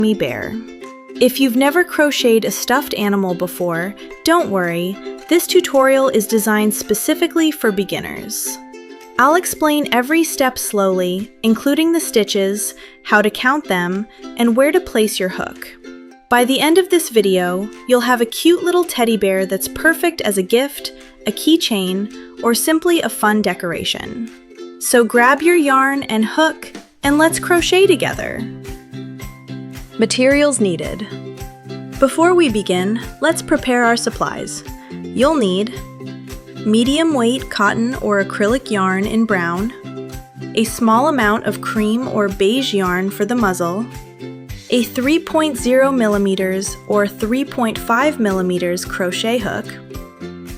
Amigurumi Bear. If you've never crocheted a stuffed animal before, don't worry, this tutorial is designed specifically for beginners. I'll explain every step slowly, including the stitches, how to count them, and where to place your hook. By the end of this video, you'll have a cute little teddy bear that's perfect as a gift, a keychain, or simply a fun decoration. So grab your yarn and hook, and let's crochet together. Materials needed. Before we begin, let's prepare our supplies. You'll need medium weight cotton or acrylic yarn in brown, a small amount of cream or beige yarn for the muzzle, a 3.0 millimeters or 3.5 millimeters crochet hook,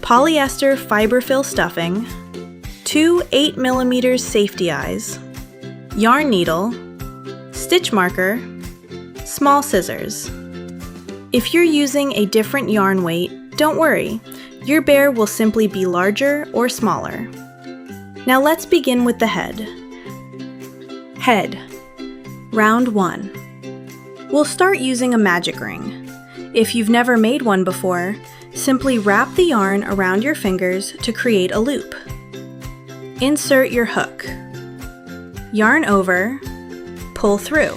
polyester fiber fill stuffing, 2 8 millimeters safety eyes, yarn needle, stitch marker, small scissors. If you're using a different yarn weight, don't worry, your bear will simply be larger or smaller. Now let's begin with the head. Head. Round 1. We'll start using a magic ring. If you've never made one before, simply wrap the yarn around your fingers to create a loop. Insert your hook. Yarn over, pull through.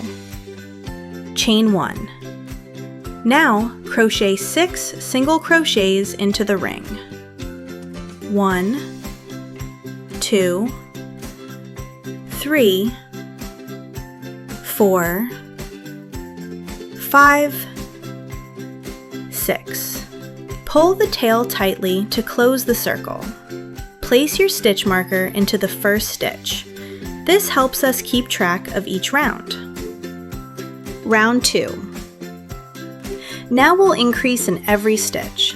Chain 1. Now, crochet 6 single crochets into the ring. 1, 2, 3, 4, 5, 6. Pull the tail tightly to close the circle. Place your stitch marker into the first stitch. This helps us keep track of each round. Round 2. Now we'll increase in every stitch.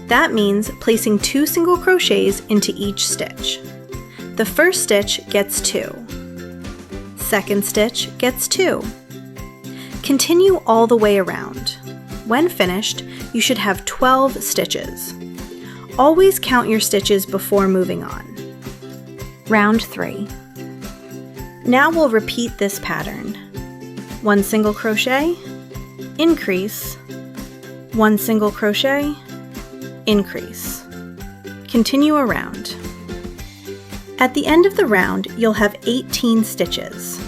That means placing 2 single crochets into each stitch. The first stitch gets 2. Second stitch gets 2. Continue all the way around. When finished, you should have 12 stitches. Always count your stitches before moving on. Round 3. Now we'll repeat this pattern. 1 single crochet, increase, 1 single crochet, increase. Continue around. At the end of the round, you'll have 18 stitches.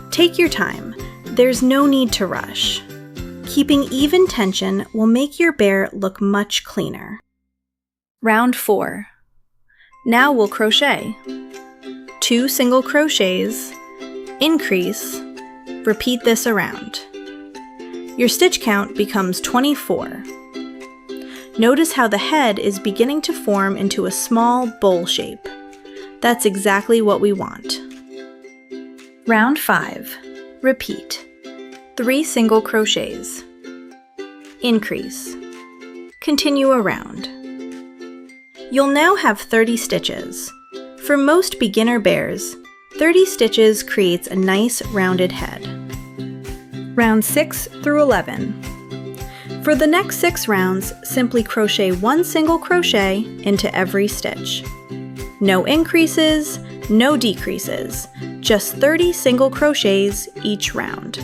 Take your time. There's no need to rush. Keeping even tension will make your bear look much cleaner. Round 4. Now we'll crochet. 2 single crochets, increase, repeat this around. Your stitch count becomes 24. Notice how the head is beginning to form into a small bowl shape. That's exactly what we want. Round 5. Repeat. 3 single crochets. Increase. Continue around. You'll now have 30 stitches. For most beginner bears, 30 stitches creates a nice rounded head. Round 6 through 11. For the next 6 rounds, simply crochet 1 single crochet into every stitch. No increases, no decreases, just 30 single crochets each round.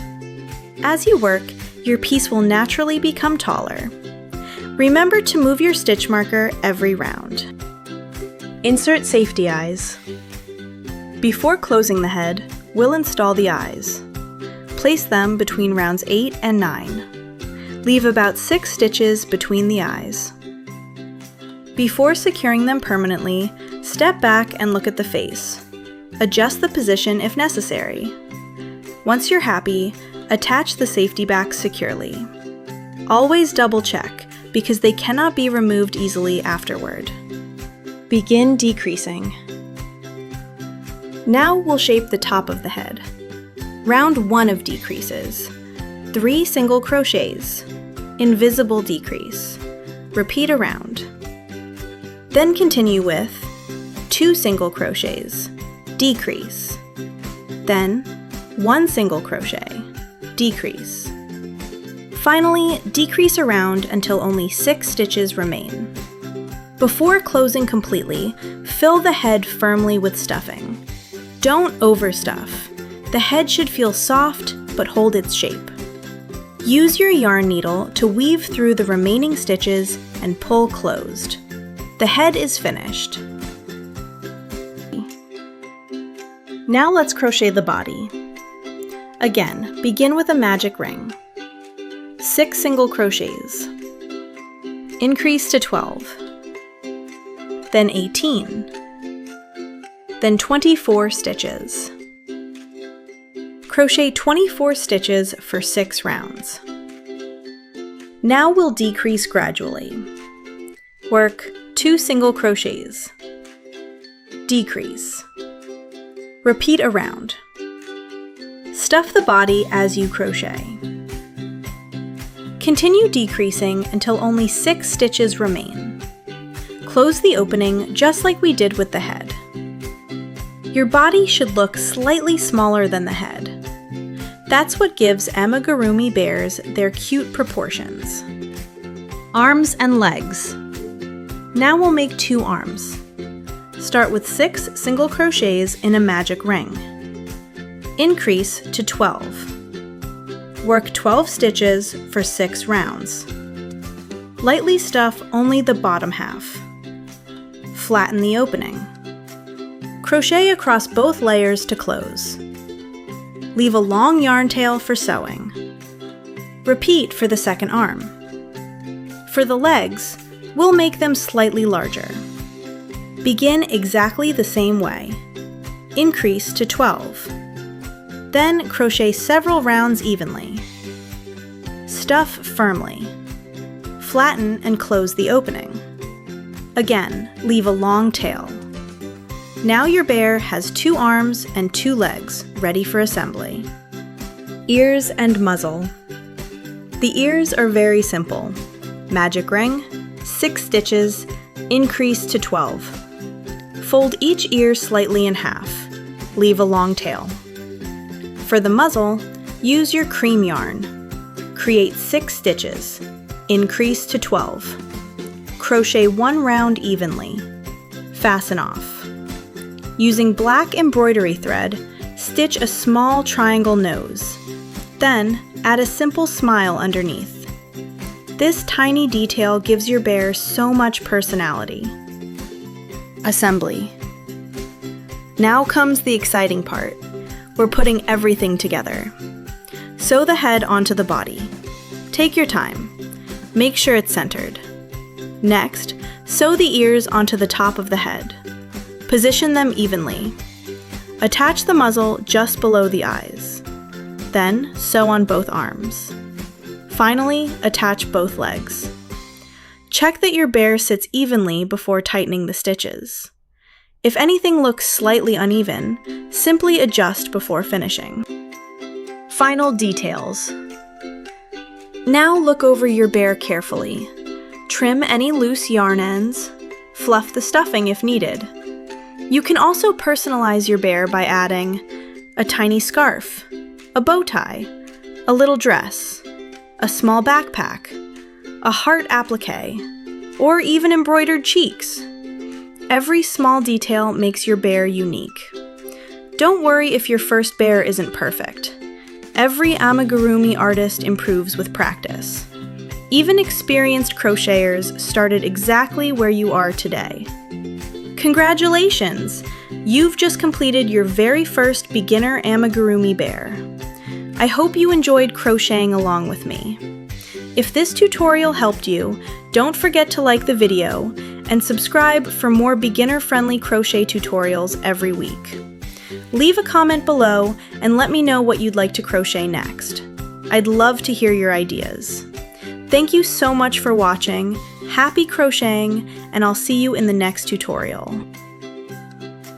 As you work, your piece will naturally become taller. Remember to move your stitch marker every round. Insert safety eyes. Before closing the head, we'll install the eyes. Place them between rounds 8 and 9. Leave about 6 stitches between the eyes. Before securing them permanently, step back and look at the face. Adjust the position if necessary. Once you're happy, attach the safety back securely. Always double check, because they cannot be removed easily afterward. Begin decreasing. Now we'll shape the top of the head. Round 1 of decreases. 3 single crochets. Invisible decrease. Repeat around. Then continue with 2 single crochets. Decrease. Then 1 single crochet. Decrease. Finally, decrease around until only 6 stitches remain. Before closing completely, fill the head firmly with stuffing. Don't overstuff. The head should feel soft, but hold its shape. Use your yarn needle to weave through the remaining stitches and pull closed. The head is finished. Now let's crochet the body. Again, begin with a magic ring. 6 single crochets. Increase to 12. Then 18. Then 24 stitches. Crochet 24 stitches for 6 rounds. Now we'll decrease gradually. Work 2 single crochets. Decrease. Repeat a round. Stuff the body as you crochet. Continue decreasing until only 6 stitches remain. Close the opening just like we did with the head. Your body should look slightly smaller than the head. That's what gives amigurumi bears their cute proportions. Arms and legs. Now we'll make 2 arms. Start with 6 single crochets in a magic ring. Increase to 12. Work 12 stitches for 6 rounds. Lightly stuff only the bottom half. Flatten the opening. Crochet across both layers to close. Leave a long yarn tail for sewing. Repeat for the second arm. For the legs, we'll make them slightly larger. Begin exactly the same way. Increase to 12. Then crochet several rounds evenly. Stuff firmly. Flatten and close the opening. Again, leave a long tail. Now your bear has 2 arms and 2 legs ready for assembly. Ears and muzzle. The ears are very simple. Magic ring, 6 stitches, increase to 12. Fold each ear slightly in half. Leave a long tail. For the muzzle, use your cream yarn. Create 6 stitches. Increase to 12. Crochet 1 round evenly. Fasten off. Using black embroidery thread, stitch a small triangle nose. Then, add a simple smile underneath. This tiny detail gives your bear so much personality. Assembly. Now comes the exciting part. We're putting everything together. Sew the head onto the body. Take your time. Make sure it's centered. Next, sew the ears onto the top of the head. Position them evenly. Attach the muzzle just below the eyes. Then, sew on both arms. Finally, attach both legs. Check that your bear sits evenly before tightening the stitches. If anything looks slightly uneven, simply adjust before finishing. Final details. Now look over your bear carefully. Trim any loose yarn ends. Fluff the stuffing if needed. You can also personalize your bear by adding a tiny scarf, a bow tie, a little dress, a small backpack, a heart applique, or even embroidered cheeks. Every small detail makes your bear unique. Don't worry if your first bear isn't perfect. Every amigurumi artist improves with practice. Even experienced crocheters started exactly where you are today. Congratulations! You've just completed your very first Beginner Amigurumi Bear. I hope you enjoyed crocheting along with me. If this tutorial helped you, don't forget to like the video and subscribe for more beginner-friendly crochet tutorials every week. Leave a comment below and let me know what you'd like to crochet next. I'd love to hear your ideas. Thank you so much for watching. Happy crocheting, and I'll see you in the next tutorial.